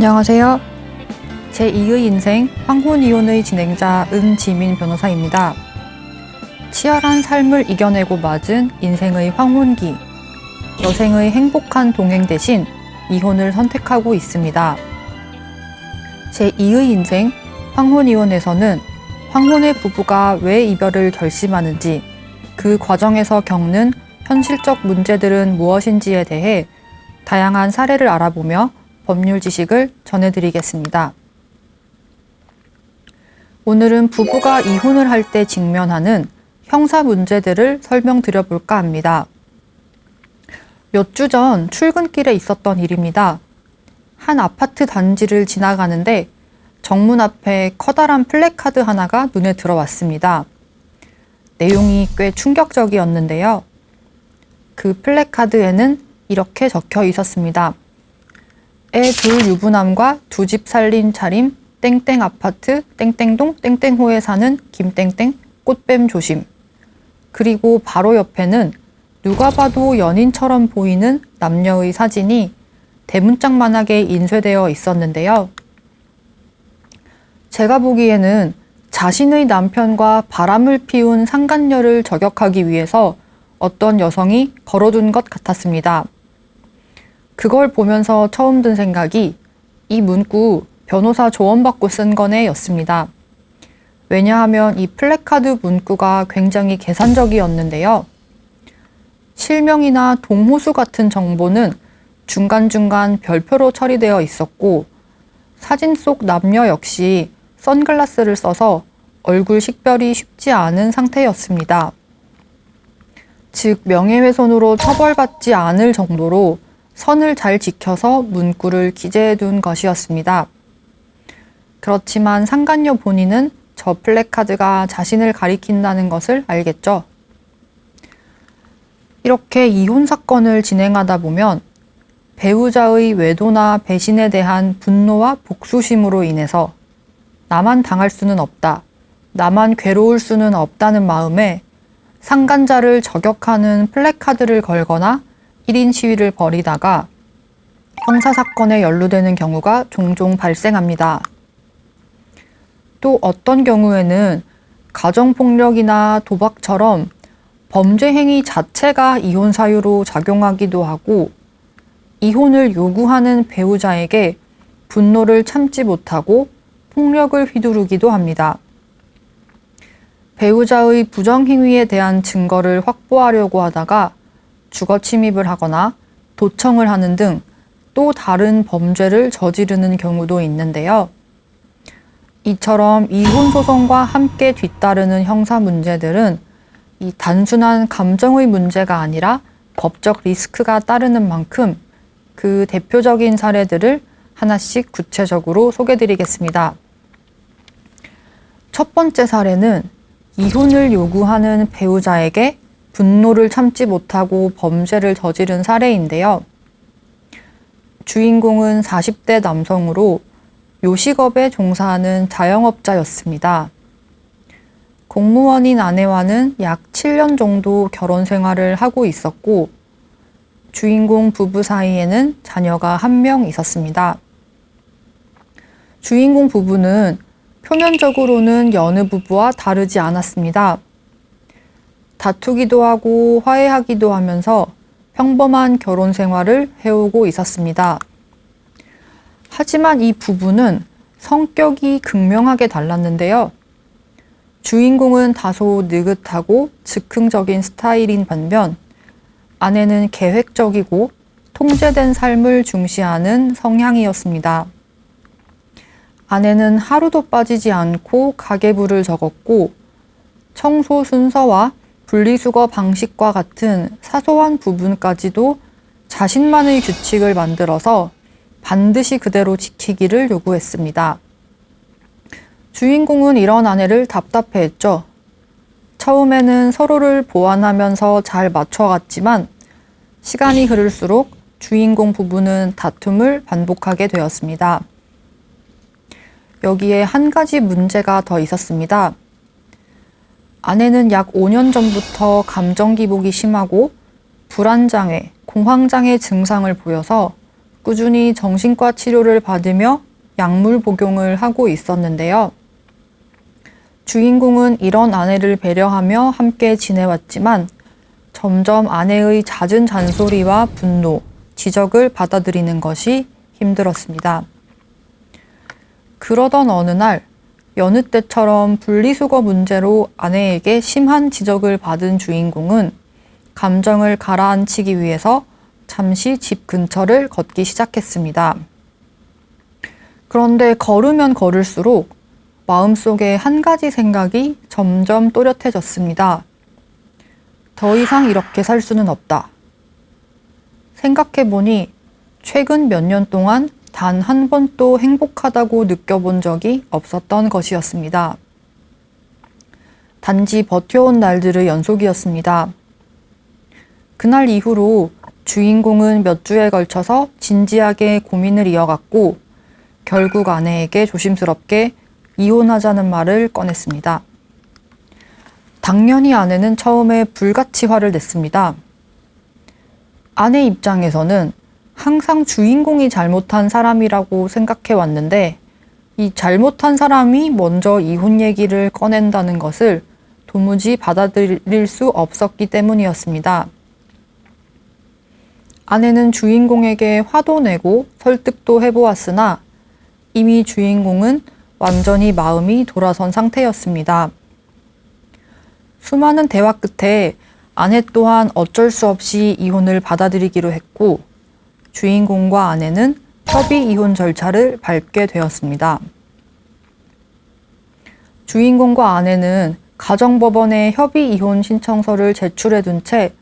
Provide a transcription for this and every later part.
안녕하세요. 제2의 인생 황혼이혼의 진행자 은지민 변호사입니다. 치열한 삶을 이겨내고 맞은 인생의 황혼기, 여생의 행복한 동행 대신 이혼을 선택하고 있습니다. 제2의 인생 황혼이혼에서는 황혼의 부부가 왜 이별을 결심하는지, 그 과정에서 겪는 현실적 문제들은 무엇인지에 대해 다양한 사례를 알아보며 법률 지식을 전해드리겠습니다. 오늘은 부부가 이혼을 할 때 직면하는 형사 문제들을 설명드려 볼까 합니다. 몇 주 전 출근길에 있었던 일입니다. 한 아파트 단지를 지나가는데 정문 앞에 커다란 플래카드 하나가 눈에 들어왔습니다. 내용이 꽤 충격적이었는데요. 그 플래카드에는 이렇게 적혀 있었습니다. 애 둘 유부남과 두 집 살림 차림 땡땡 아파트 땡땡동 땡땡호에 사는 김땡땡 꽃뱀 조심. 그리고 바로 옆에는 누가 봐도 연인처럼 보이는 남녀의 사진이 대문짝만하게 인쇄되어 있었는데요. 제가 보기에는 자신의 남편과 바람을 피운 상간녀를 저격하기 위해서 어떤 여성이 걸어둔 것 같았습니다. 그걸 보면서 처음 든 생각이 이 문구 변호사 조언받고 쓴 거네 였습니다. 왜냐하면 이 플래카드 문구가 굉장히 계산적이었는데요. 실명이나 동호수 같은 정보는 중간중간 별표로 처리되어 있었고, 사진 속 남녀 역시 선글라스를 써서 얼굴 식별이 쉽지 않은 상태였습니다. 즉 명예훼손으로 처벌받지 않을 정도로 선을 잘 지켜서 문구를 기재해 둔 것이었습니다. 그렇지만 상간녀 본인은 저 플래카드가 자신을 가리킨다는 것을 알겠죠. 이렇게 이혼 사건을 진행하다 보면 배우자의 외도나 배신에 대한 분노와 복수심으로 인해서 나만 당할 수는 없다, 나만 괴로울 수는 없다는 마음에 상간자를 저격하는 플래카드를 걸거나 1인 시위를 벌이다가 형사사건에 연루되는 경우가 종종 발생합니다. 또 어떤 경우에는 가정폭력이나 도박처럼 범죄 행위 자체가 이혼 사유로 작용하기도 하고, 이혼을 요구하는 배우자에게 분노를 참지 못하고 폭력을 휘두르기도 합니다. 배우자의 부정행위에 대한 증거를 확보하려고 하다가 주거 침입을 하거나 도청을 하는 등 또 다른 범죄를 저지르는 경우도 있는데요. 이처럼 이혼 소송과 함께 뒤따르는 형사 문제들은 이 단순한 감정의 문제가 아니라 법적 리스크가 따르는 만큼 그 대표적인 사례들을 하나씩 구체적으로 소개드리겠습니다. 첫 번째 사례는 이혼을 요구하는 배우자에게 분노를 참지 못하고 범죄를 저지른 사례인데요. 주인공은 40대 남성으로 요식업에 종사하는 자영업자였습니다. 공무원인 아내와는 약 7년 정도 결혼 생활을 하고 있었고, 주인공 부부 사이에는 자녀가 1명 있었습니다. 주인공 부부는 표면적으로는 여느 부부와 다르지 않았습니다. 다투기도 하고 화해하기도 하면서 평범한 결혼 생활을 해오고 있었습니다. 하지만 이 부부는 성격이 극명하게 달랐는데요. 주인공은 다소 느긋하고 즉흥적인 스타일인 반면, 아내는 계획적이고 통제된 삶을 중시하는 성향이었습니다. 아내는 하루도 빠지지 않고 가계부를 적었고, 청소 순서와 분리수거 방식과 같은 사소한 부분까지도 자신만의 규칙을 만들어서 반드시 그대로 지키기를 요구했습니다. 주인공은 이런 아내를 답답해했죠. 처음에는 서로를 보완하면서 잘 맞춰갔지만 시간이 흐를수록 주인공 부부는 다툼을 반복하게 되었습니다. 여기에 한 가지 문제가 더 있었습니다. 아내는 약 5년 전부터 감정 기복이 심하고 불안장애, 공황장애 증상을 보여서 꾸준히 정신과 치료를 받으며 약물 복용을 하고 있었는데요. 주인공은 이런 아내를 배려하며 함께 지내왔지만 점점 아내의 잦은 잔소리와 분노, 지적을 받아들이는 것이 힘들었습니다. 그러던 어느 날 여느 때처럼 분리수거 문제로 아내에게 심한 지적을 받은 주인공은 감정을 가라앉히기 위해서 잠시 집 근처를 걷기 시작했습니다. 그런데 걸으면 걸을수록 마음속에 한 가지 생각이 점점 또렷해졌습니다. 더 이상 이렇게 살 수는 없다. 생각해보니 최근 몇 년 동안 단 한 번도 행복하다고 느껴본 적이 없었던 것이었습니다. 단지 버텨온 날들의 연속이었습니다. 그날 이후로 주인공은 몇 주에 걸쳐서 진지하게 고민을 이어갔고 결국 아내에게 조심스럽게 이혼하자는 말을 꺼냈습니다. 당연히 아내는 처음에 불같이 화를 냈습니다. 아내 입장에서는 항상 주인공이 잘못한 사람이라고 생각해 왔는데 이 잘못한 사람이 먼저 이혼 얘기를 꺼낸다는 것을 도무지 받아들일 수 없었기 때문이었습니다. 아내는 주인공에게 화도 내고 설득도 해보았으나 이미 주인공은 완전히 마음이 돌아선 상태였습니다. 수많은 대화 끝에 아내 또한 어쩔 수 없이 이혼을 받아들이기로 했고 주인공과 아내는 협의 이혼 절차를 밟게 되었습니다. 주인공과 아내는 가정법원에 협의 이혼 신청서를 제출해 둔 채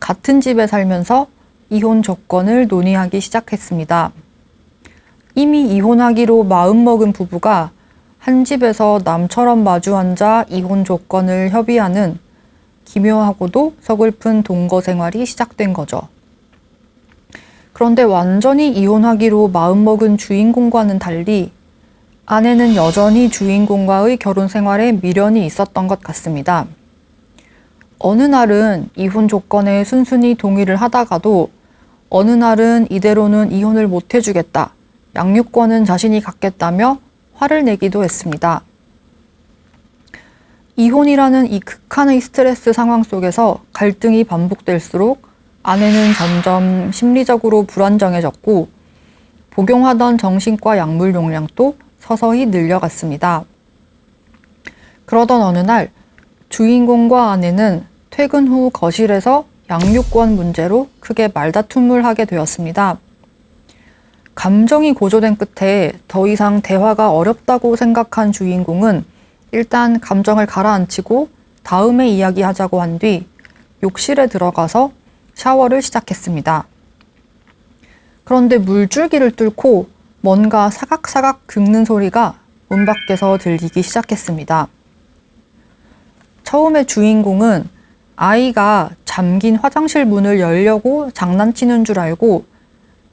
같은 집에 살면서 이혼 조건을 논의하기 시작했습니다. 이미 이혼하기로 마음먹은 부부가 한 집에서 남처럼 마주 앉아 이혼 조건을 협의하는 기묘하고도 서글픈 동거 생활이 시작된 거죠. 그런데 완전히 이혼하기로 마음먹은 주인공과는 달리 아내는 여전히 주인공과의 결혼 생활에 미련이 있었던 것 같습니다. 어느 날은 이혼 조건에 순순히 동의를 하다가도 어느 날은 이대로는 이혼을 못 해주겠다, 양육권은 자신이 갖겠다며 화를 내기도 했습니다. 이혼이라는 이 극한의 스트레스 상황 속에서 갈등이 반복될수록 아내는 점점 심리적으로 불안정해졌고 복용하던 정신과 약물 용량도 서서히 늘려갔습니다. 그러던 어느 날 주인공과 아내는 퇴근 후 거실에서 양육권 문제로 크게 말다툼을 하게 되었습니다. 감정이 고조된 끝에 더 이상 대화가 어렵다고 생각한 주인공은 일단 감정을 가라앉히고 다음에 이야기하자고 한 뒤 욕실에 들어가서 샤워를 시작했습니다. 그런데 물줄기를 뚫고 뭔가 사각사각 긁는 소리가 문 밖에서 들리기 시작했습니다. 처음에 주인공은 아이가 잠긴 화장실 문을 열려고 장난치는 줄 알고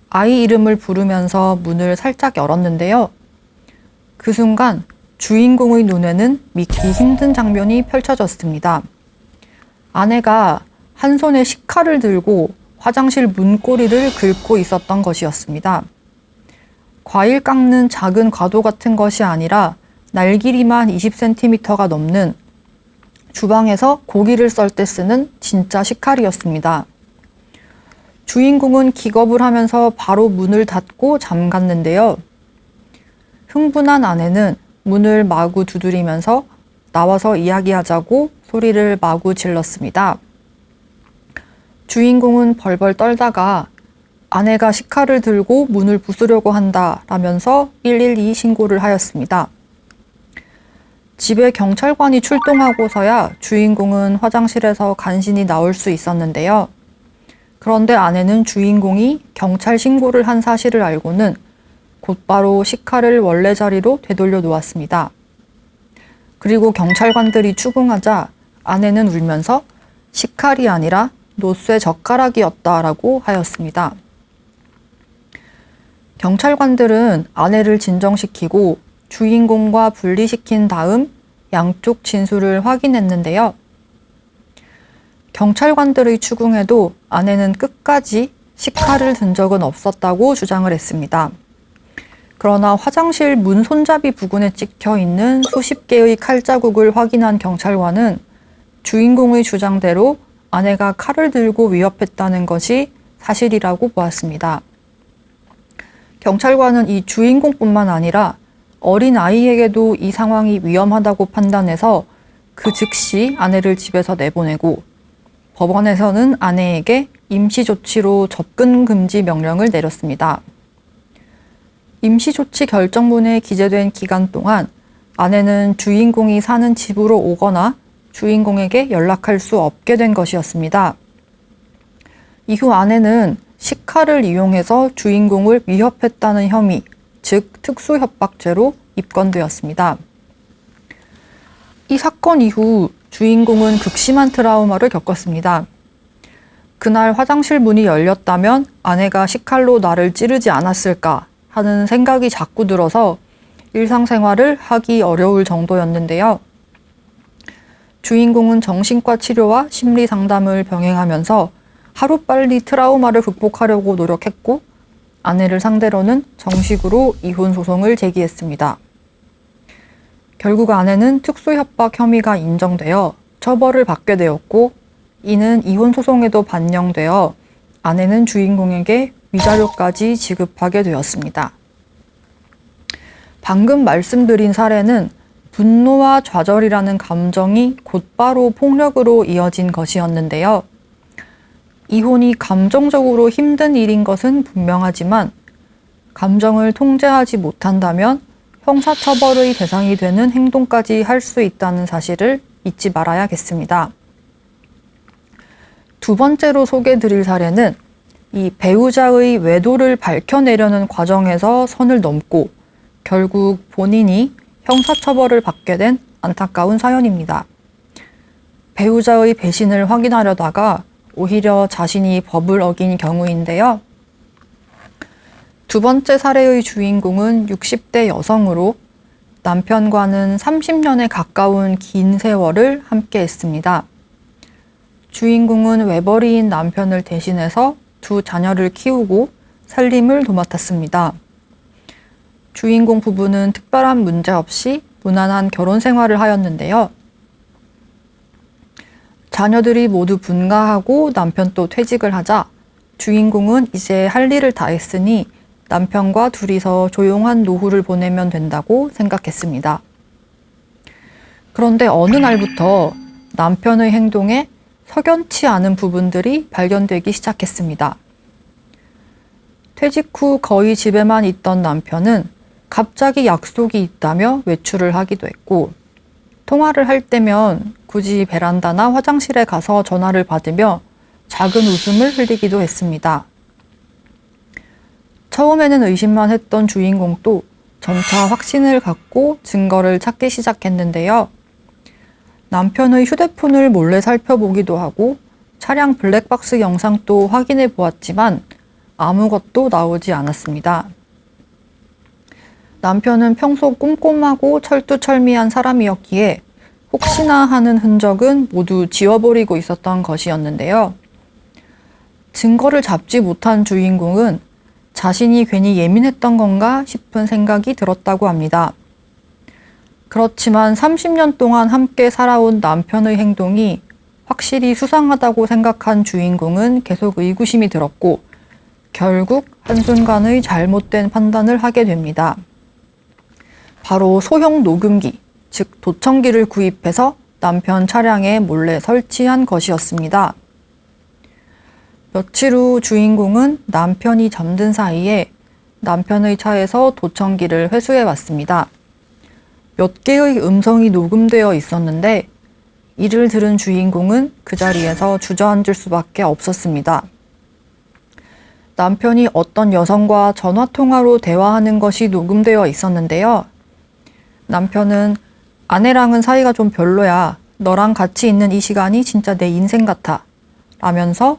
아이 이름을 부르면서 문을 살짝 열었는데요. 그 순간 주인공의 눈에는 믿기 힘든 장면이 펼쳐졌습니다. 아내가 한 손에 식칼을 들고 화장실 문고리를 긁고 있었던 것이었습니다. 과일 깎는 작은 과도 같은 것이 아니라 날길이만 20cm가 넘는 주방에서 고기를 썰 때 쓰는 진짜 식칼이었습니다. 주인공은 기겁을 하면서 바로 문을 닫고 잠갔는데요. 흥분한 아내는 문을 마구 두드리면서 나와서 이야기하자고 소리를 마구 질렀습니다. 주인공은 벌벌 떨다가 아내가 식칼을 들고 문을 부수려고 한다라면서 112 신고를 하였습니다. 집에 경찰관이 출동하고서야 주인공은 화장실에서 간신히 나올 수 있었는데요. 그런데 아내는 주인공이 경찰 신고를 한 사실을 알고는 곧바로 식칼을 원래 자리로 되돌려 놓았습니다. 그리고 경찰관들이 추궁하자 아내는 울면서 식칼이 아니라 노쇠 젓가락이었다라고 하였습니다. 경찰관들은 아내를 진정시키고 주인공과 분리시킨 다음 양쪽 진술을 확인했는데요. 경찰관들의 추궁에도 아내는 끝까지 식칼을 든 적은 없었다고 주장을 했습니다. 그러나 화장실 문 손잡이 부근에 찍혀 있는 수십 개의 칼자국을 확인한 경찰관은 주인공의 주장대로 아내가 칼을 들고 위협했다는 것이 사실이라고 보았습니다. 경찰관은 이 주인공뿐만 아니라 어린 아이에게도 이 상황이 위험하다고 판단해서 그 즉시 아내를 집에서 내보내고 법원에서는 아내에게 임시조치로 접근 금지 명령을 내렸습니다. 임시조치 결정문에 기재된 기간 동안 아내는 주인공이 사는 집으로 오거나 주인공에게 연락할 수 없게 된 것이었습니다. 이후 아내는 식칼을 이용해서 주인공을 위협했다는 혐의, 즉 특수협박죄로 입건되었습니다. 이 사건 이후 주인공은 극심한 트라우마를 겪었습니다. 그날 화장실 문이 열렸다면 아내가 식칼로 나를 찌르지 않았을까 하는 생각이 자꾸 들어서 일상생활을 하기 어려울 정도였는데요. 주인공은 정신과 치료와 심리 상담을 병행하면서 하루빨리 트라우마를 극복하려고 노력했고 아내를 상대로는 정식으로 이혼 소송을 제기했습니다. 결국 아내는 특수협박 혐의가 인정되어 처벌을 받게 되었고 이는 이혼 소송에도 반영되어 아내는 주인공에게 위자료까지 지급하게 되었습니다. 방금 말씀드린 사례는 분노와 좌절이라는 감정이 곧바로 폭력으로 이어진 것이었는데요. 이혼이 감정적으로 힘든 일인 것은 분명하지만 감정을 통제하지 못한다면 형사처벌의 대상이 되는 행동까지 할 수 있다는 사실을 잊지 말아야겠습니다. 두 번째로 소개해드릴 사례는 이 배우자의 외도를 밝혀내려는 과정에서 선을 넘고 결국 본인이 형사처벌을 받게 된 안타까운 사연입니다. 배우자의 배신을 확인하려다가 오히려 자신이 법을 어긴 경우인데요. 두 번째 사례의 주인공은 60대 여성으로 남편과는 30년에 가까운 긴 세월을 함께 했습니다. 주인공은 외벌이인 남편을 대신해서 두 자녀를 키우고 살림을 도맡았습니다. 주인공 부부는 특별한 문제 없이 무난한 결혼 생활을 하였는데요. 자녀들이 모두 분가하고 남편도 퇴직을 하자 주인공은 이제 할 일을 다 했으니 남편과 둘이서 조용한 노후를 보내면 된다고 생각했습니다. 그런데 어느 날부터 남편의 행동에 석연치 않은 부분들이 발견되기 시작했습니다. 퇴직 후 거의 집에만 있던 남편은 갑자기 약속이 있다며 외출을 하기도 했고, 통화를 할 때면 굳이 베란다나 화장실에 가서 전화를 받으며 작은 웃음을 흘리기도 했습니다. 처음에는 의심만 했던 주인공도 점차 확신을 갖고 증거를 찾기 시작했는데요. 남편의 휴대폰을 몰래 살펴보기도 하고 차량 블랙박스 영상도 확인해 보았지만 아무것도 나오지 않았습니다. 남편은 평소 꼼꼼하고 철두철미한 사람이었기에 혹시나 하는 흔적은 모두 지워버리고 있었던 것이었는데요. 증거를 잡지 못한 주인공은 자신이 괜히 예민했던 건가 싶은 생각이 들었다고 합니다. 그렇지만 30년 동안 함께 살아온 남편의 행동이 확실히 수상하다고 생각한 주인공은 계속 의구심이 들었고 결국 한순간의 잘못된 판단을 하게 됩니다. 바로 소형 녹음기, 즉 도청기를 구입해서 남편 차량에 몰래 설치한 것이었습니다. 며칠 후 주인공은 남편이 잠든 사이에 남편의 차에서 도청기를 회수해 왔습니다. 몇 개의 음성이 녹음되어 있었는데 이를 들은 주인공은 그 자리에서 주저앉을 수밖에 없었습니다. 남편이 어떤 여성과 전화통화로 대화하는 것이 녹음되어 있었는데요. 남편은 아내랑은 사이가 좀 별로야. 너랑 같이 있는 이 시간이 진짜 내 인생 같아. 라면서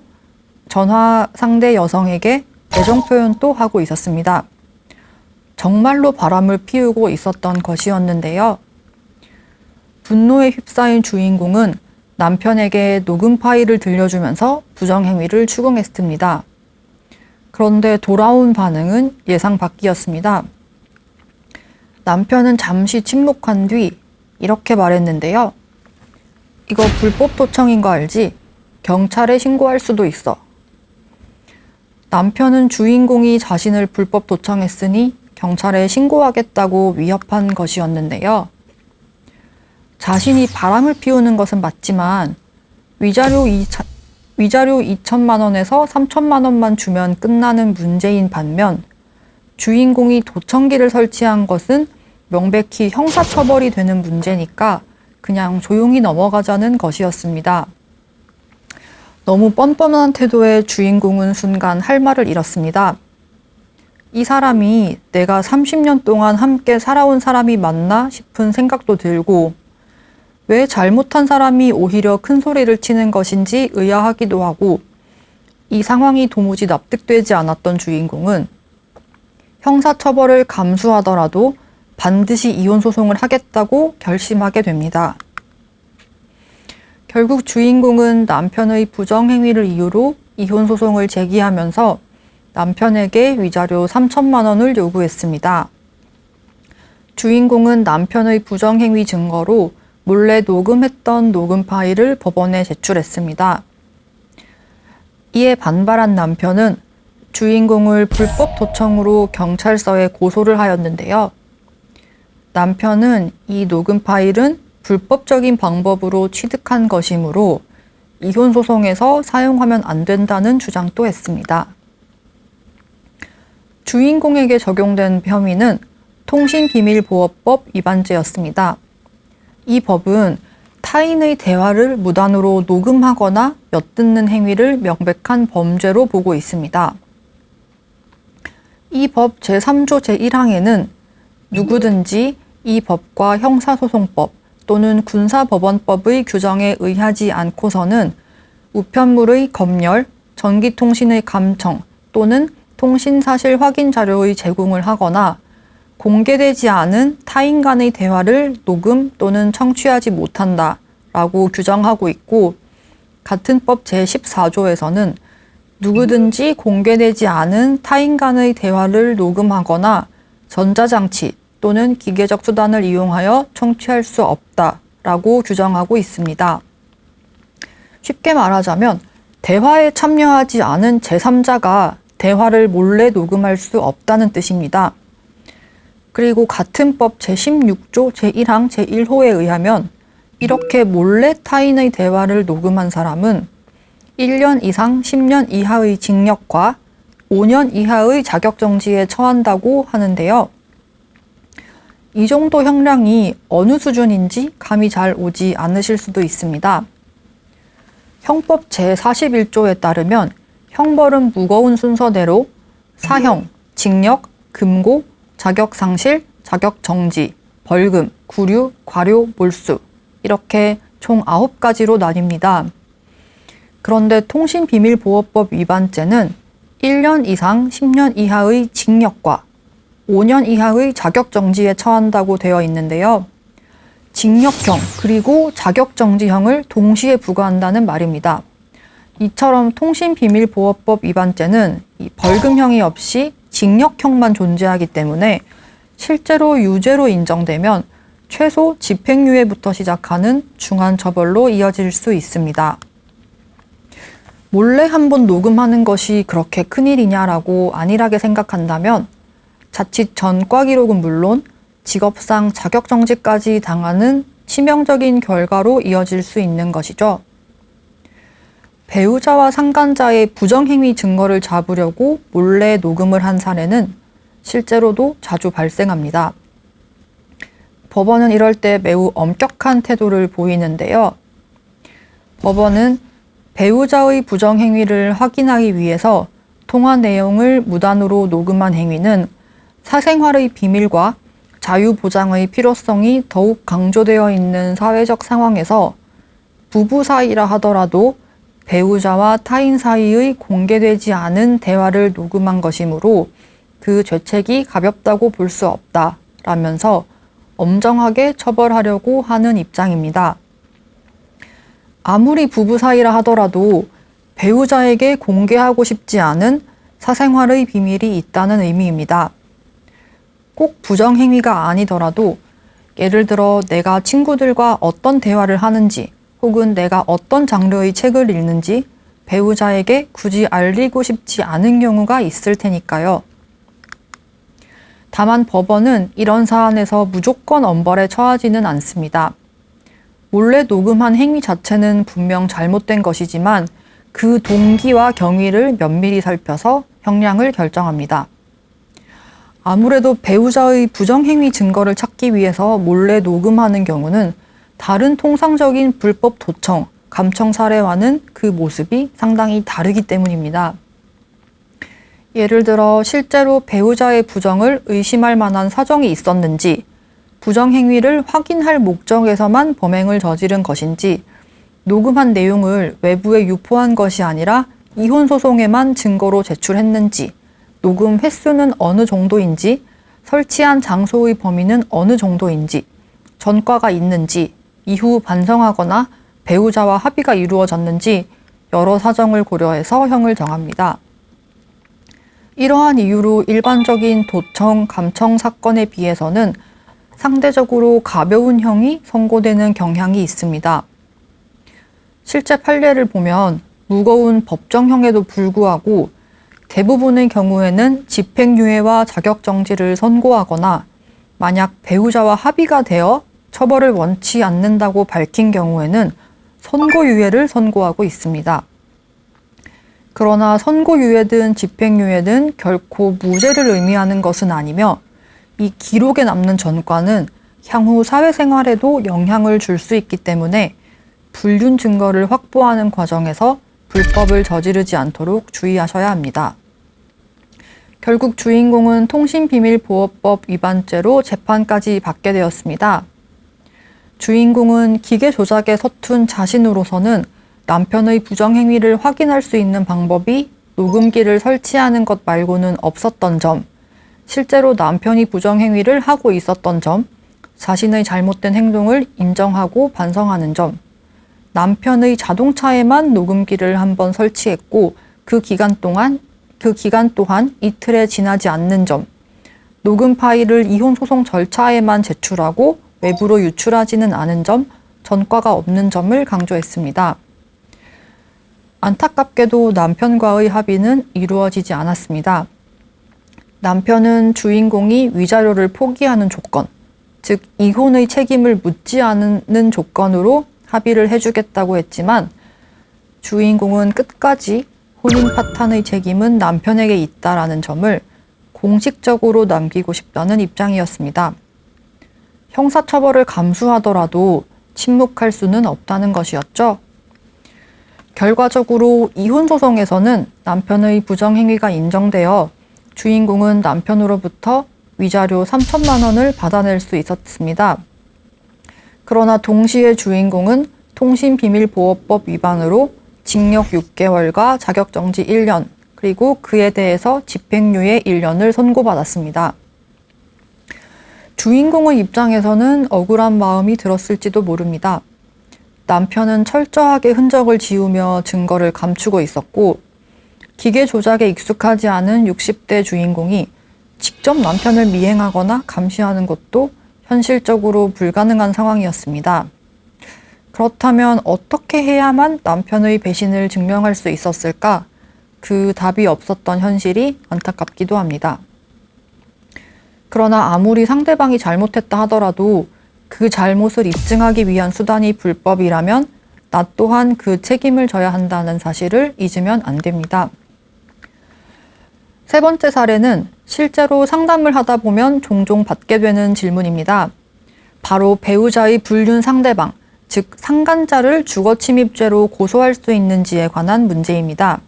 전화 상대 여성에게 애정 표현도 하고 있었습니다. 정말로 바람을 피우고 있었던 것이었는데요. 분노에 휩싸인 주인공은 남편에게 녹음 파일을 들려주면서 부정행위를 추궁했습니다. 그런데 돌아온 반응은 예상 밖이었습니다. 남편은 잠시 침묵한 뒤 이렇게 말했는데요. 이거 불법 도청인 거 알지? 경찰에 신고할 수도 있어. 남편은 주인공이 자신을 불법 도청했으니 경찰에 신고하겠다고 위협한 것이었는데요. 자신이 바람을 피우는 것은 맞지만 위자료 2천만 원에서 3천만 원만 주면 끝나는 문제인 반면 주인공이 도청기를 설치한 것은 명백히 형사처벌이 되는 문제니까 그냥 조용히 넘어가자는 것이었습니다. 너무 뻔뻔한 태도의 주인공은 순간 할 말을 잃었습니다. 이 사람이 내가 30년 동안 함께 살아온 사람이 맞나 싶은 생각도 들고 왜 잘못한 사람이 오히려 큰 소리를 치는 것인지 의아하기도 하고 이 상황이 도무지 납득되지 않았던 주인공은 형사처벌을 감수하더라도 반드시 이혼소송을 하겠다고 결심하게 됩니다. 결국 주인공은 남편의 부정행위를 이유로 이혼소송을 제기하면서 남편에게 위자료 3천만 원을 요구했습니다. 주인공은 남편의 부정행위 증거로 몰래 녹음했던 녹음 파일을 법원에 제출했습니다. 이에 반발한 남편은 주인공을 불법 도청으로 경찰서에 고소를 하였는데요. 남편은 이 녹음 파일은 불법적인 방법으로 취득한 것이므로 이혼소송에서 사용하면 안 된다는 주장도 했습니다. 주인공에게 적용된 혐의는 통신비밀보호법 위반죄였습니다. 이 법은 타인의 대화를 무단으로 녹음하거나 엿듣는 행위를 명백한 범죄로 보고 있습니다. 이 법 제3조 제1항에는 누구든지 이 법과 형사소송법 또는 군사법원법의 규정에 의하지 않고서는 우편물의 검열, 전기통신의 감청 또는 통신사실 확인 자료의 제공을 하거나 공개되지 않은 타인 간의 대화를 녹음 또는 청취하지 못한다 라고 규정하고 있고 같은 법 제14조에서는 누구든지 공개되지 않은 타인 간의 대화를 녹음하거나 전자장치 또는 기계적 수단을 이용하여 청취할 수 없다라고 규정하고 있습니다. 쉽게 말하자면 대화에 참여하지 않은 제3자가 대화를 몰래 녹음할 수 없다는 뜻입니다. 그리고 같은 법 제16조 제1항 제1호에 의하면 이렇게 몰래 타인의 대화를 녹음한 사람은 1년 이상 10년 이하의 징역과 5년 이하의 자격정지에 처한다고 하는데요. 이 정도 형량이 어느 수준인지 감이 잘 오지 않으실 수도 있습니다. 형법 제41조에 따르면 형벌은 무거운 순서대로 사형, 징역, 금고, 자격상실, 자격정지, 벌금, 구류, 과료, 몰수 이렇게 총 9가지로 나뉩니다. 그런데 통신비밀보호법 위반죄는 1년 이상 10년 이하의 징역과 5년 이하의 자격정지에 처한다고 되어 있는데요. 징역형 그리고 자격정지형을 동시에 부과한다는 말입니다. 이처럼 통신비밀보호법 위반죄는 벌금형이 없이 징역형만 존재하기 때문에 실제로 유죄로 인정되면 최소 집행유예부터 시작하는 중한 처벌로 이어질 수 있습니다. 몰래 한번 녹음하는 것이 그렇게 큰일이냐라고 안일하게 생각한다면 자칫 전과 기록은 물론 직업상 자격정지까지 당하는 치명적인 결과로 이어질 수 있는 것이죠. 배우자와 상간자의 부정행위 증거를 잡으려고 몰래 녹음을 한 사례는 실제로도 자주 발생합니다. 법원은 이럴 때 매우 엄격한 태도를 보이는데요. 법원은 배우자의 부정행위를 확인하기 위해서 통화 내용을 무단으로 녹음한 행위는 사생활의 비밀과 자유보장의 필요성이 더욱 강조되어 있는 사회적 상황에서 부부 사이라 하더라도 배우자와 타인 사이의 공개되지 않은 대화를 녹음한 것이므로 그 죄책이 가볍다고 볼 수 없다라면서 엄정하게 처벌하려고 하는 입장입니다. 아무리 부부 사이라 하더라도 배우자에게 공개하고 싶지 않은 사생활의 비밀이 있다는 의미입니다. 꼭 부정행위가 아니더라도 예를 들어 내가 친구들과 어떤 대화를 하는지 혹은 내가 어떤 장르의 책을 읽는지 배우자에게 굳이 알리고 싶지 않은 경우가 있을 테니까요. 다만 법원은 이런 사안에서 무조건 엄벌에 처하지는 않습니다. 몰래 녹음한 행위 자체는 분명 잘못된 것이지만 그 동기와 경위를 면밀히 살펴서 형량을 결정합니다. 아무래도 배우자의 부정행위 증거를 찾기 위해서 몰래 녹음하는 경우는 다른 통상적인 불법 도청, 감청 사례와는 그 모습이 상당히 다르기 때문입니다. 예를 들어 실제로 배우자의 부정을 의심할 만한 사정이 있었는지, 부정행위를 확인할 목적에서만 범행을 저지른 것인지, 녹음한 내용을 외부에 유포한 것이 아니라 이혼소송에만 증거로 제출했는지, 녹음 횟수는 어느 정도인지, 설치한 장소의 범위는 어느 정도인지, 전과가 있는지, 이후 반성하거나 배우자와 합의가 이루어졌는지 여러 사정을 고려해서 형을 정합니다. 이러한 이유로 일반적인 도청, 감청 사건에 비해서는 상대적으로 가벼운 형이 선고되는 경향이 있습니다. 실제 판례를 보면 무거운 법정형에도 불구하고 대부분의 경우에는 집행유예와 자격정지를 선고하거나 만약 배우자와 합의가 되어 처벌을 원치 않는다고 밝힌 경우에는 선고유예를 선고하고 있습니다. 그러나 선고유예든 집행유예든 결코 무죄를 의미하는 것은 아니며 이 기록에 남는 전과는 향후 사회생활에도 영향을 줄 수 있기 때문에 불륜 증거를 확보하는 과정에서 불법을 저지르지 않도록 주의하셔야 합니다. 결국 주인공은 통신비밀보호법 위반죄로 재판까지 받게 되었습니다. 주인공은 기계 조작에 서툰 자신으로서는 남편의 부정행위를 확인할 수 있는 방법이 녹음기를 설치하는 것 말고는 없었던 점, 실제로 남편이 부정행위를 하고 있었던 점, 자신의 잘못된 행동을 인정하고 반성하는 점, 남편의 자동차에만 녹음기를 한번 설치했고 그 기간 또한 이틀에 지나지 않는 점, 녹음 파일을 이혼 소송 절차에만 제출하고 외부로 유출하지는 않은 점, 전과가 없는 점을 강조했습니다. 안타깝게도 남편과의 합의는 이루어지지 않았습니다. 남편은 주인공이 위자료를 포기하는 조건, 즉 이혼의 책임을 묻지 않는 조건으로 합의를 해주겠다고 했지만 주인공은 끝까지 혼인 파탄의 책임은 남편에게 있다라는 점을 공식적으로 남기고 싶다는 입장이었습니다. 형사처벌을 감수하더라도 침묵할 수는 없다는 것이었죠. 결과적으로 이혼소송에서는 남편의 부정행위가 인정되어 주인공은 남편으로부터 위자료 3천만 원을 받아낼 수 있었습니다. 그러나 동시에 주인공은 통신비밀보호법 위반으로 징역 6개월과 자격정지 1년, 그리고 그에 대해서 집행유예 1년을 선고받았습니다. 주인공의 입장에서는 억울한 마음이 들었을지도 모릅니다. 남편은 철저하게 흔적을 지우며 증거를 감추고 있었고 기계 조작에 익숙하지 않은 60대 주인공이 직접 남편을 미행하거나 감시하는 것도 현실적으로 불가능한 상황이었습니다. 그렇다면 어떻게 해야만 남편의 배신을 증명할 수 있었을까? 그 답이 없었던 현실이 안타깝기도 합니다. 그러나 아무리 상대방이 잘못했다 하더라도 그 잘못을 입증하기 위한 수단이 불법이라면 나 또한 그 책임을 져야 한다는 사실을 잊으면 안 됩니다. 세 번째 사례는 실제로 상담을 하다 보면 종종 받게 되는 질문입니다. 바로 배우자의 불륜 상대방, 즉 상간자를 주거침입죄로 고소할 수 있는지에 관한 문제입니다.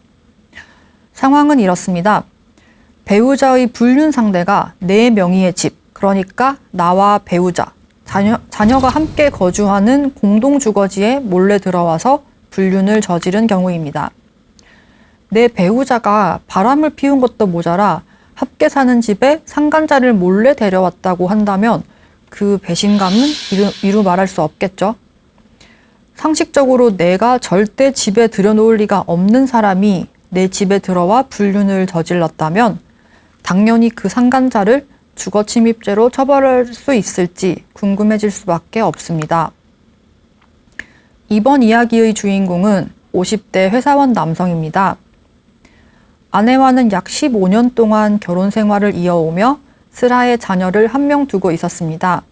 상황은 이렇습니다. 배우자의 불륜 상대가 내 명의의 집, 그러니까 나와 배우자, 자녀가 함께 거주하는 공동주거지에 몰래 들어와서 불륜을 저지른 경우입니다. 내 배우자가 바람을 피운 것도 모자라 함께 사는 집에 상간자를 몰래 데려왔다고 한다면 그 배신감은 이루 말할 수 없겠죠. 상식적으로 내가 절대 집에 들여놓을 리가 없는 사람이 내 집에 들어와 불륜을 저질렀다면 당연히 그 상간자를 주거침입죄로 처벌할 수 있을지 궁금해질 수밖에 없습니다. 이번 이야기의 주인공은 50대 회사원 남성입니다. 아내와는 약 15년 동안 결혼 생활을 이어오며 슬하에 자녀를 한 명 두고 있었습니다.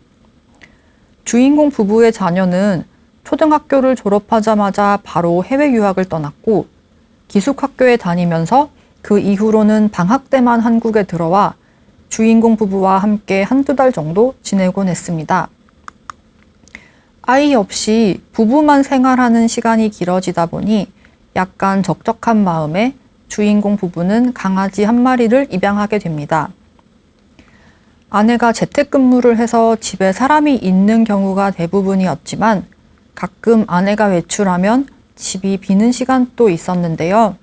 주인공 부부의 자녀는 초등학교를 졸업하자마자 바로 해외 유학을 떠났고 기숙학교에 다니면서 그 이후로는 방학 때만 한국에 들어와 주인공 부부와 함께 한두 달 정도 지내곤 했습니다. 아이 없이 부부만 생활하는 시간이 길어지다 보니 약간 적적한 마음에 주인공 부부는 강아지 한 마리를 입양하게 됩니다. 아내가 재택근무를 해서 집에 사람이 있는 경우가 대부분이었지만 가끔 아내가 외출하면 집이 비는 시간도 있었는데요.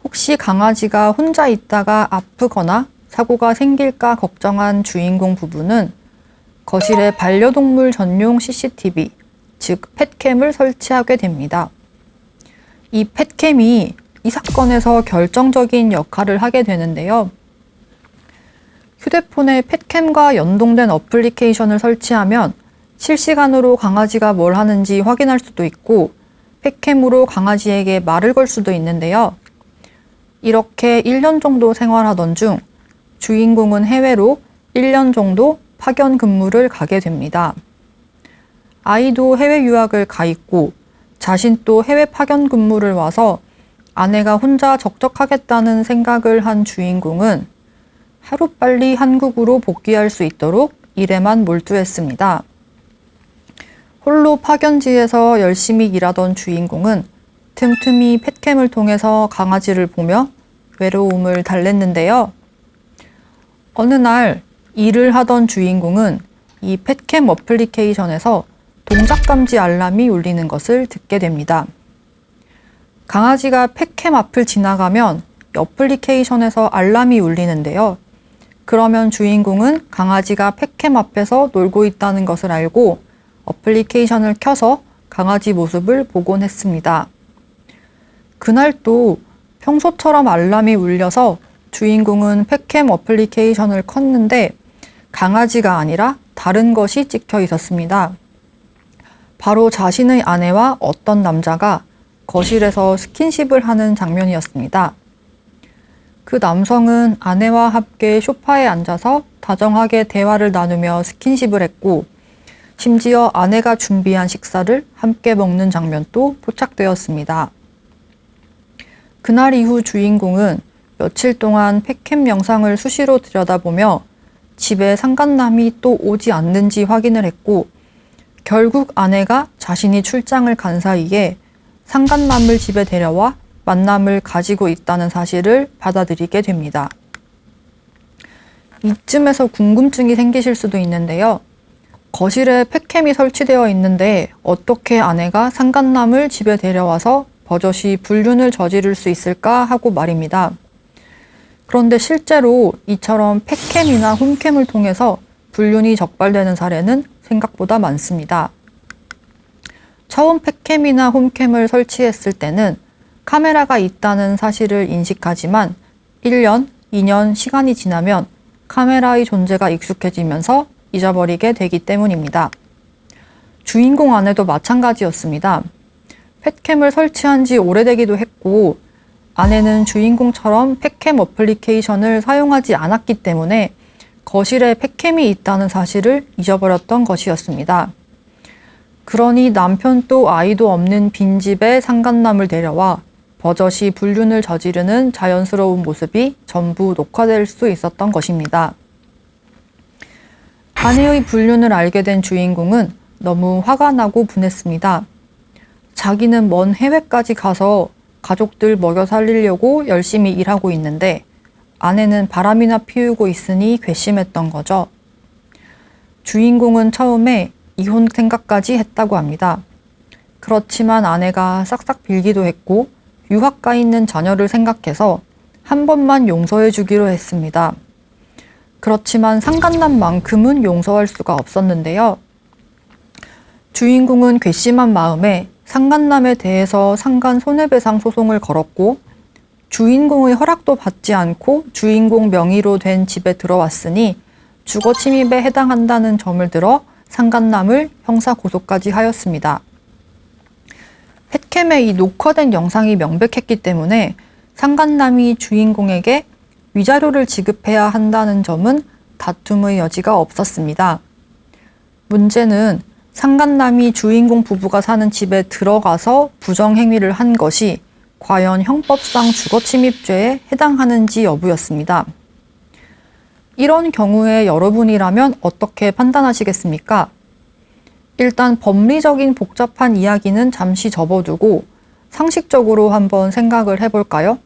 혹시 강아지가 혼자 있다가 아프거나 사고가 생길까 걱정한 주인공 부부는 거실에 반려동물 전용 CCTV, 즉 펫캠을 설치하게 됩니다. 이 펫캠이 이 사건에서 결정적인 역할을 하게 되는데요. 휴대폰에 펫캠과 연동된 어플리케이션을 설치하면 실시간으로 강아지가 뭘 하는지 확인할 수도 있고 펫캠으로 강아지에게 말을 걸 수도 있는데요. 이렇게 1년 정도 생활하던 중 주인공은 해외로 1년 정도 파견 근무를 가게 됩니다. 아이도 해외 유학을 가 있고 자신 또 해외 파견 근무를 와서 아내가 혼자 적적하겠다는 생각을 한 주인공은 하루빨리 한국으로 복귀할 수 있도록 일에만 몰두했습니다. 홀로 파견지에서 열심히 일하던 주인공은 틈틈이 펫캠을 통해서 강아지를 보며 외로움을 달랬는데요. 어느 날 일을 하던 주인공은 이 펫캠 어플리케이션에서 동작 감지 알람이 울리는 것을 듣게 됩니다. 강아지가 펫캠 앞을 지나가면 어플리케이션에서 알람이 울리는데요. 그러면 주인공은 강아지가 펫캠 앞에서 놀고 있다는 것을 알고 어플리케이션을 켜서 강아지 모습을 보곤 했습니다. 그날 또 평소처럼 알람이 울려서 주인공은 펫캠 어플리케이션을 켰는데 강아지가 아니라 다른 것이 찍혀 있었습니다. 바로 자신의 아내와 어떤 남자가 거실에서 스킨십을 하는 장면이었습니다. 그 남성은 아내와 함께 소파에 앉아서 다정하게 대화를 나누며 스킨십을 했고 심지어 아내가 준비한 식사를 함께 먹는 장면도 포착되었습니다. 그날 이후 주인공은 며칠 동안 펫캠 영상을 수시로 들여다보며 집에 상간남이 또 오지 않는지 확인을 했고 결국 아내가 자신이 출장을 간 사이에 상간남을 집에 데려와 만남을 가지고 있다는 사실을 받아들이게 됩니다. 이쯤에서 궁금증이 생기실 수도 있는데요. 거실에 펫캠이 설치되어 있는데 어떻게 아내가 상간남을 집에 데려와서 버젓이 불륜을 저지를 수 있을까 하고 말입니다. 그런데 실제로 이처럼 펫캠이나 홈캠을 통해서 불륜이 적발되는 사례는 생각보다 많습니다. 처음 펫캠이나 홈캠을 설치했을 때는 카메라가 있다는 사실을 인식하지만 1년, 2년 시간이 지나면 카메라의 존재가 익숙해지면서 잊어버리게 되기 때문입니다. 주인공 아내도 마찬가지였습니다. 펫캠을 설치한 지 오래되기도 했고 아내는 주인공처럼 펫캠 어플리케이션을 사용하지 않았기 때문에 거실에 펫캠이 있다는 사실을 잊어버렸던 것이었습니다. 그러니 남편도 아이도 없는 빈집에 상간남을 데려와 버젓이 불륜을 저지르는 자연스러운 모습이 전부 녹화될 수 있었던 것입니다. 아내의 불륜을 알게 된 주인공은 너무 화가 나고 분했습니다. 자기는 먼 해외까지 가서 가족들 먹여 살리려고 열심히 일하고 있는데 아내는 바람이나 피우고 있으니 괘씸했던 거죠. 주인공은 처음에 이혼 생각까지 했다고 합니다. 그렇지만 아내가 싹싹 빌기도 했고 유학 가 있는 자녀를 생각해서 한 번만 용서해 주기로 했습니다. 그렇지만 상간남만큼은 용서할 수가 없었는데요. 주인공은 괘씸한 마음에 상간남에 대해서 상간 손해배상 소송을 걸었고 주인공의 허락도 받지 않고 주인공 명의로 된 집에 들어왔으니 주거 침입에 해당한다는 점을 들어 상간남을 형사 고소까지 하였습니다. 펫캠의 이 녹화된 영상이 명백했기 때문에 상간남이 주인공에게 위자료를 지급해야 한다는 점은 다툼의 여지가 없었습니다. 문제는 상간남이 주인공 부부가 사는 집에 들어가서 부정행위를 한 것이 과연 형법상 주거침입죄에 해당하는지 여부였습니다. 이런 경우에 여러분이라면 어떻게 판단하시겠습니까? 일단 법리적인 복잡한 이야기는 잠시 접어두고 상식적으로 한번 생각을 해볼까요?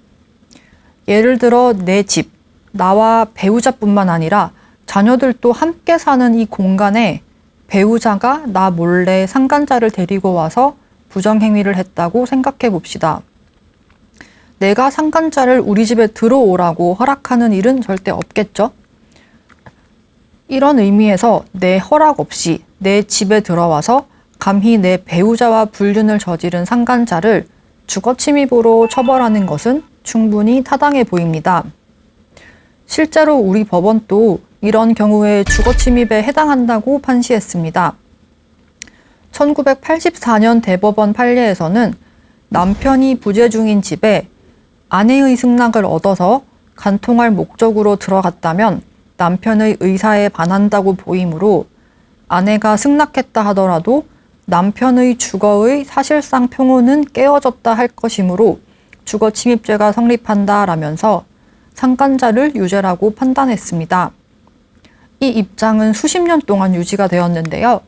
예를 들어 내 집, 나와 배우자뿐만 아니라 자녀들도 함께 사는 이 공간에 배우자가 나 몰래 상간자를 데리고 와서 부정행위를 했다고 생각해 봅시다. 내가 상간자를 우리 집에 들어오라고 허락하는 일은 절대 없겠죠? 이런 의미에서 내 허락 없이 내 집에 들어와서 감히 내 배우자와 불륜을 저지른 상간자를 주거침입으로 처벌하는 것은 충분히 타당해 보입니다. 실제로 우리 법원도 이런 경우에 주거침입에 해당한다고 판시했습니다. 1984년 대법원 판례에서는 남편이 부재 중인 집에 아내의 승낙을 얻어서 간통할 목적으로 들어갔다면 남편의 의사에 반한다고 보이므로 아내가 승낙했다 하더라도 남편의 주거의 사실상 평온은 깨어졌다 할 것이므로 주거침입죄가 성립한다라면서 상간자를 유죄라고 판단했습니다. 이 입장은 수십 년 동안 유지가 되었는데요.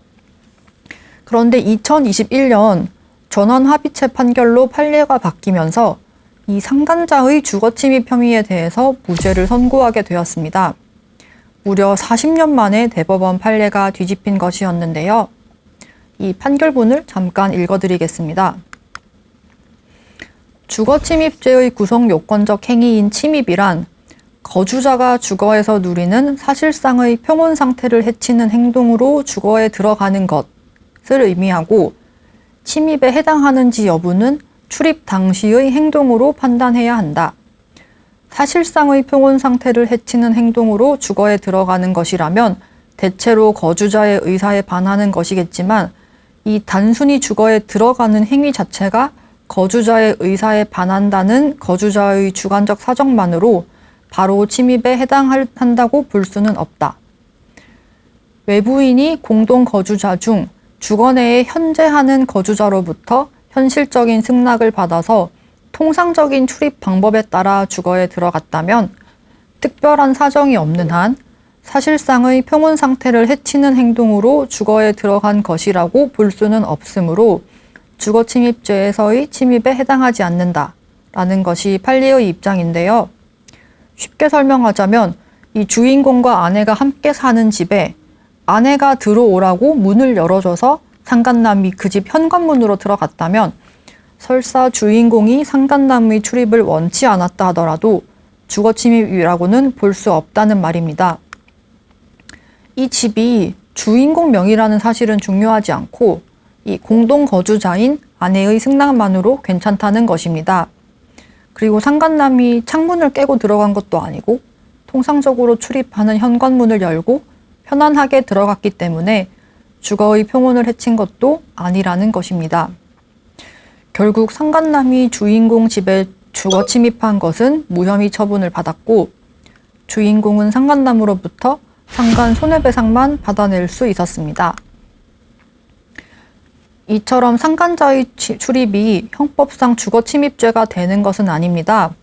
그런데 2021년 전원합의체 판결로 판례가 바뀌면서 이 상간자의 주거침입 혐의에 대해서 무죄를 선고하게 되었습니다. 무려 40년 만에 대법원 판례가 뒤집힌 것이었는데요. 이 판결문을 잠깐 읽어드리겠습니다. 주거침입죄의 구성 요건적 행위인 침입이란 거주자가 주거에서 누리는 사실상의 평온 상태를 해치는 행동으로 주거에 들어가는 것을 의미하고 침입에 해당하는지 여부는 출입 당시의 행동으로 판단해야 한다. 사실상의 평온 상태를 해치는 행동으로 주거에 들어가는 것이라면 대체로 거주자의 의사에 반하는 것이겠지만 이 단순히 주거에 들어가는 행위 자체가 거주자의 의사에 반한다는 거주자의 주관적 사정만으로 바로 침입에 해당한다고 볼 수는 없다. 외부인이 공동 거주자 중 주거 내에 현재하는 거주자로부터 현실적인 승낙을 받아서 통상적인 출입 방법에 따라 주거에 들어갔다면 특별한 사정이 없는 한 사실상의 평온 상태를 해치는 행동으로 주거에 들어간 것이라고 볼 수는 없으므로 주거침입죄에서의 침입에 해당하지 않는다라는 것이 판례의 입장인데요. 쉽게 설명하자면 이 주인공과 아내가 함께 사는 집에 아내가 들어오라고 문을 열어줘서 상간남이 그 집 현관문으로 들어갔다면 설사 주인공이 상간남의 출입을 원치 않았다 하더라도 주거침입이라고는 볼 수 없다는 말입니다. 이 집이 주인공 명의라는 사실은 중요하지 않고 이 공동 거주자인 아내의 승낙만으로 괜찮다는 것입니다. 그리고 상간남이 창문을 깨고 들어간 것도 아니고 통상적으로 출입하는 현관문을 열고 편안하게 들어갔기 때문에 주거의 평온을 해친 것도 아니라는 것입니다. 결국 상간남이 주인공 집에 주거 침입한 것은 무혐의 처분을 받았고 주인공은 상간남으로부터 상간 손해배상만 받아낼 수 있었습니다. 이처럼 상간자의 출입이 형법상 주거침입죄가 되는 것은 아닙니다.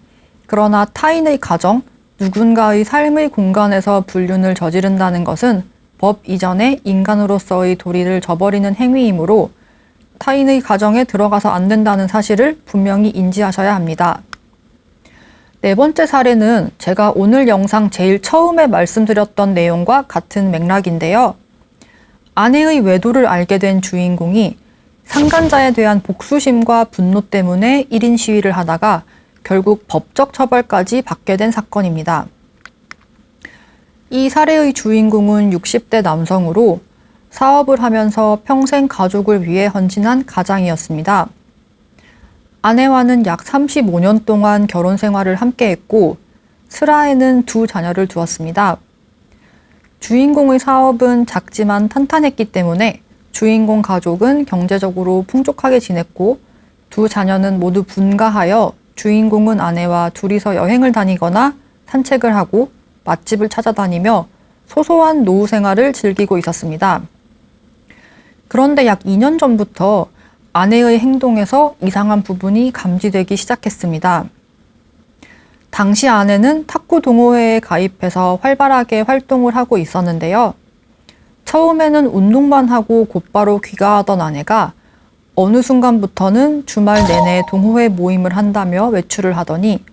그러나 타인의 가정, 누군가의 삶의 공간에서 불륜을 저지른다는 것은 법 이전에 인간으로서의 도리를 저버리는 행위이므로 타인의 가정에 들어가서 안 된다는 사실을 분명히 인지하셔야 합니다. 네 번째 사례는 제가 오늘 영상 제일 처음에 말씀드렸던 내용과 같은 맥락인데요. 아내의 외도를 알게 된 주인공이 상간자에 대한 복수심과 분노 때문에 1인 시위를 하다가 결국 법적 처벌까지 받게 된 사건입니다. 이 사례의 주인공은 60대 남성으로 사업을 하면서 평생 가족을 위해 헌신한 가장이었습니다. 아내와는 약 35년 동안 결혼 생활을 함께 했고 슬하에는 2자녀를 두었습니다. 주인공의 사업은 작지만 탄탄했기 때문에 주인공 가족은 경제적으로 풍족하게 지냈고 2자녀는 모두 분가하여 주인공은 아내와 둘이서 여행을 다니거나 산책을 하고 맛집을 찾아다니며 소소한 노후 생활을 즐기고 있었습니다. 그런데 약 2년 전부터 아내의 행동에서 이상한 부분이 감지되기 시작했습니다. 당시 아내는 탁구 동호회에 가입해서 활발하게 활동을 하고 있었는데요. 처음에는 운동만 하고 곧바로 귀가하던 아내가 어느 순간부터는 주말 내내 동호회 모임을 한다며 외출을 하더니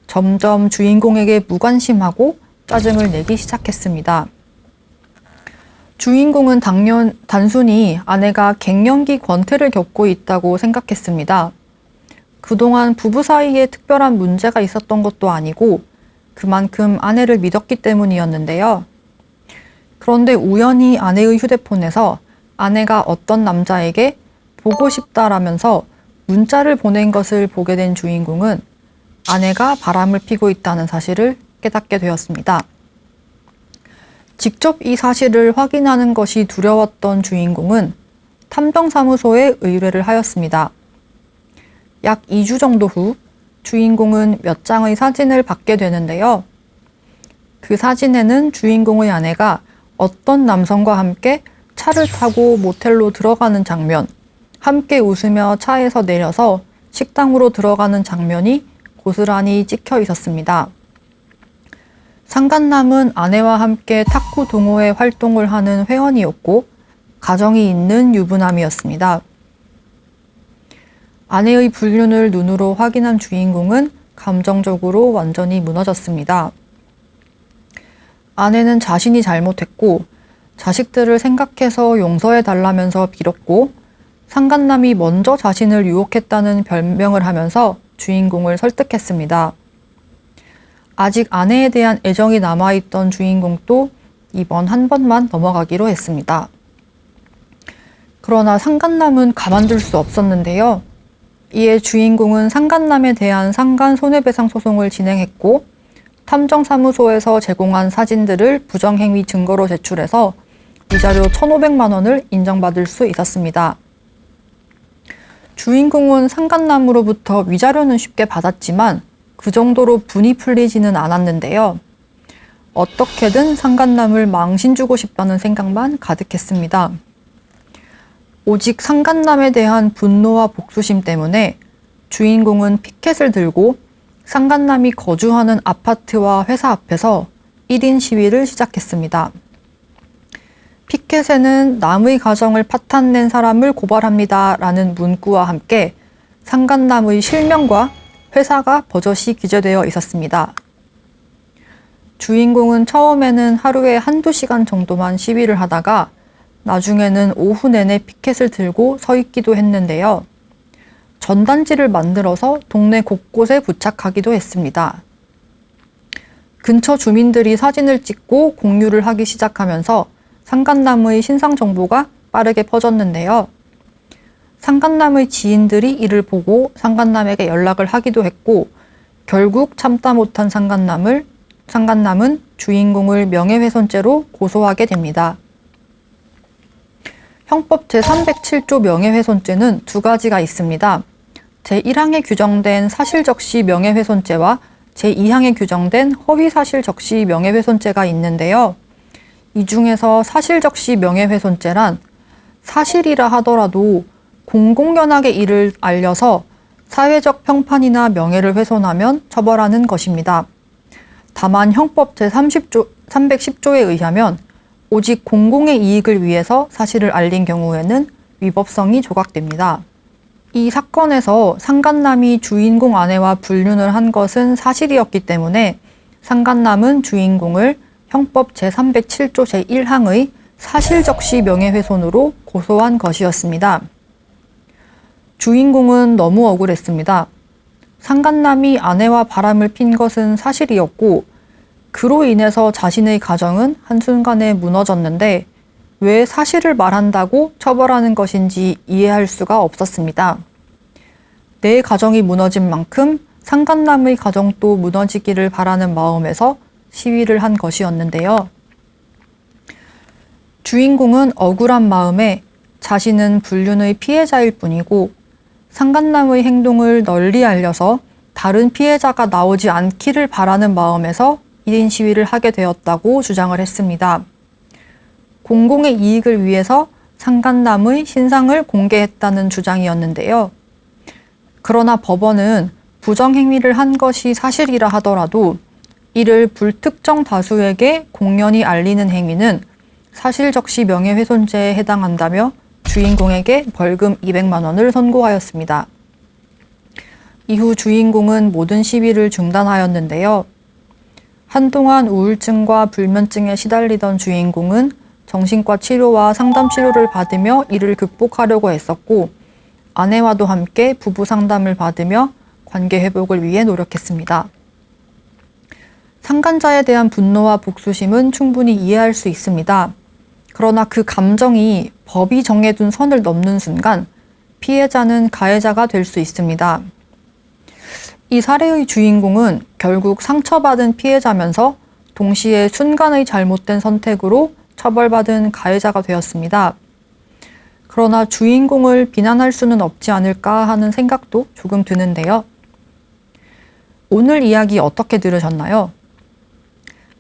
점점 주인공에게 무관심하고 짜증을 내기 시작했습니다. 주인공은 단순히 아내가 갱년기 권태를 겪고 있다고 생각했습니다. 그동안 부부 사이에 특별한 문제가 있었던 것도 아니고 그만큼 아내를 믿었기 때문이었는데요. 그런데 우연히 아내의 휴대폰에서 아내가 어떤 남자에게 보고 싶다라면서 문자를 보낸 것을 보게 된 주인공은 아내가 바람을 피고 있다는 사실을 깨닫게 되었습니다. 직접 이 사실을 확인하는 것이 두려웠던 주인공은 탐정사무소에 의뢰를 하였습니다. 약 2주 정도 후 주인공은 몇 장의 사진을 받게 되는데요. 그 사진에는 주인공의 아내가 어떤 남성과 함께 차를 타고 모텔로 들어가는 장면, 함께 웃으며 차에서 내려서 식당으로 들어가는 장면이 고스란히 찍혀 있었습니다. 상간남은 아내와 함께 탁구 동호회 활동을 하는 회원이었고 가정이 있는 유부남이었습니다. 아내의 불륜을 눈으로 확인한 주인공은 감정적으로 완전히 무너졌습니다. 아내는 자신이 잘못했고 자식들을 생각해서 용서해달라면서 빌었고 상간남이 먼저 자신을 유혹했다는 변명을 하면서 주인공을 설득했습니다. 아직 아내에 대한 애정이 남아있던 주인공도 이번 한 번만 넘어가기로 했습니다. 그러나 상간남은 가만둘 수 없었는데요. 이에 주인공은 상간남에 대한 상간 손해배상 소송을 진행했고 탐정사무소에서 제공한 사진들을 부정행위 증거로 제출해서 위자료 1,500만 원을 인정받을 수 있었습니다. 주인공은 상간남으로부터 위자료는 쉽게 받았지만 그 정도로 분이 풀리지는 않았는데요. 어떻게든 상간남을 망신주고 싶다는 생각만 가득했습니다. 오직 상간남에 대한 분노와 복수심 때문에 주인공은 피켓을 들고 상간남이 거주하는 아파트와 회사 앞에서 1인 시위를 시작했습니다. 피켓에는 남의 가정을 파탄낸 사람을 고발합니다 라는 문구와 함께 상간남의 실명과 회사가 버젓이 기재되어 있었습니다. 주인공은 처음에는 하루에 1~2시간 정도만 시위를 하다가 나중에는 오후 내내 피켓을 들고 서 있기도 했는데요. 전단지를 만들어서 동네 곳곳에 부착하기도 했습니다. 근처 주민들이 사진을 찍고 공유를 하기 시작하면서 상간남의 신상 정보가 빠르게 퍼졌는데요. 상간남의 지인들이 이를 보고 상간남에게 연락을 하기도 했고 결국 참다 못한 상간남은 주인공을 명예훼손죄로 고소하게 됩니다. 형법 제307조 명예훼손죄는 2가지가 있습니다. 제1항에 규정된 사실적시 명예훼손죄와 제2항에 규정된 허위사실적시 명예훼손죄가 있는데요. 이 중에서 사실적시 명예훼손죄란 사실이라 하더라도 공공연하게 이를 알려서 사회적 평판이나 명예를 훼손하면 처벌하는 것입니다. 다만 형법 제310조에 의하면 오직 공공의 이익을 위해서 사실을 알린 경우에는 위법성이 조각됩니다. 이 사건에서 상간남이 주인공 아내와 불륜을 한 것은 사실이었기 때문에 상간남은 주인공을 형법 제307조 제1항의 사실적시 명예훼손으로 고소한 것이었습니다. 주인공은 너무 억울했습니다. 상간남이 아내와 바람을 핀 것은 사실이었고 그로 인해서 자신의 가정은 한순간에 무너졌는데 왜 사실을 말한다고 처벌하는 것인지 이해할 수가 없었습니다. 내 가정이 무너진 만큼 상간남의 가정도 무너지기를 바라는 마음에서 시위를 한 것이었는데요. 주인공은 억울한 마음에 자신은 불륜의 피해자일 뿐이고 상간남의 행동을 널리 알려서 다른 피해자가 나오지 않기를 바라는 마음에서 1인 시위를 하게 되었다고 주장을 했습니다. 공공의 이익을 위해서 상간남의 신상을 공개했다는 주장이었는데요. 그러나 법원은 부정행위를 한 것이 사실이라 하더라도 이를 불특정 다수에게 공연히 알리는 행위는 사실적시 명예훼손죄에 해당한다며 주인공에게 벌금 200만 원을 선고하였습니다. 이후 주인공은 모든 시위를 중단하였는데요. 한동안 우울증과 불면증에 시달리던 주인공은 정신과 치료와 상담 치료를 받으며 이를 극복하려고 했었고 아내와도 함께 부부 상담을 받으며 관계 회복을 위해 노력했습니다. 상간자에 대한 분노와 복수심은 충분히 이해할 수 있습니다. 그러나 그 감정이 법이 정해둔 선을 넘는 순간 피해자는 가해자가 될 수 있습니다. 이 사례의 주인공은 결국 상처받은 피해자면서 동시에 순간의 잘못된 선택으로 처벌받은 가해자가 되었습니다. 그러나 주인공을 비난할 수는 없지 않을까 하는 생각도 조금 드는데요. 오늘 이야기 어떻게 들으셨나요?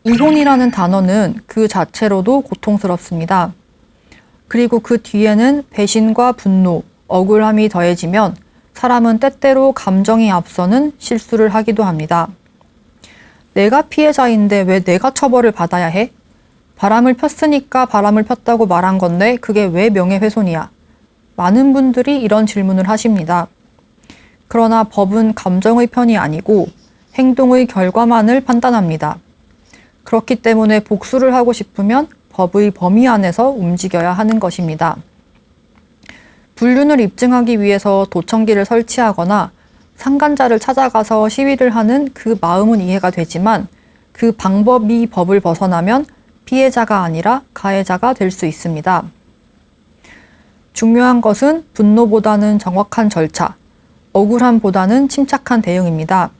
이혼이라는 단어는 그 자체로도 고통스럽습니다. 그리고 그 뒤에는 배신과 분노, 억울함이 더해지면 사람은 때때로 감정이 앞서는 실수를 하기도 합니다. 내가 피해자인데 왜 내가 처벌을 받아야 해? 바람을 폈으니까 바람을 폈다고 말한 건데 그게 왜 명예훼손이야? 많은 분들이 이런 질문을 하십니다. 그러나 법은 감정의 편이 아니고 행동의 결과만을 판단합니다. 그렇기 때문에 복수를 하고 싶으면 법의 범위 안에서 움직여야 하는 것입니다. 불륜을 입증하기 위해서 도청기를 설치하거나 상간자를 찾아가서 시위를 하는 그 마음은 이해가 되지만 그 방법이 법을 벗어나면 피해자가 아니라 가해자가 될 수 있습니다. 중요한 것은 분노보다는 정확한 절차, 억울함보다는 침착한 대응입니다.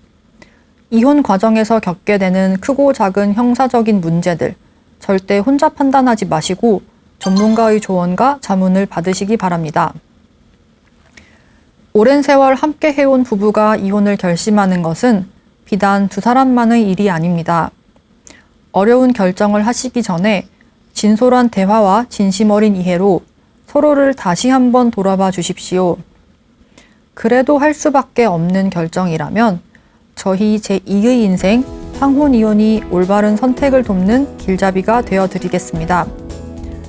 이혼 과정에서 겪게 되는 크고 작은 형사적인 문제들, 절대 혼자 판단하지 마시고 전문가의 조언과 자문을 받으시기 바랍니다. 오랜 세월 함께 해온 부부가 이혼을 결심하는 것은 비단 두 사람만의 일이 아닙니다. 어려운 결정을 하시기 전에 진솔한 대화와 진심 어린 이해로 서로를 다시 한번 돌아봐 주십시오. 그래도 할 수밖에 없는 결정이라면 저희 제2의 인생 황혼이혼이 올바른 선택을 돕는 길잡이가 되어드리겠습니다.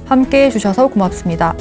함께해 주셔서 고맙습니다.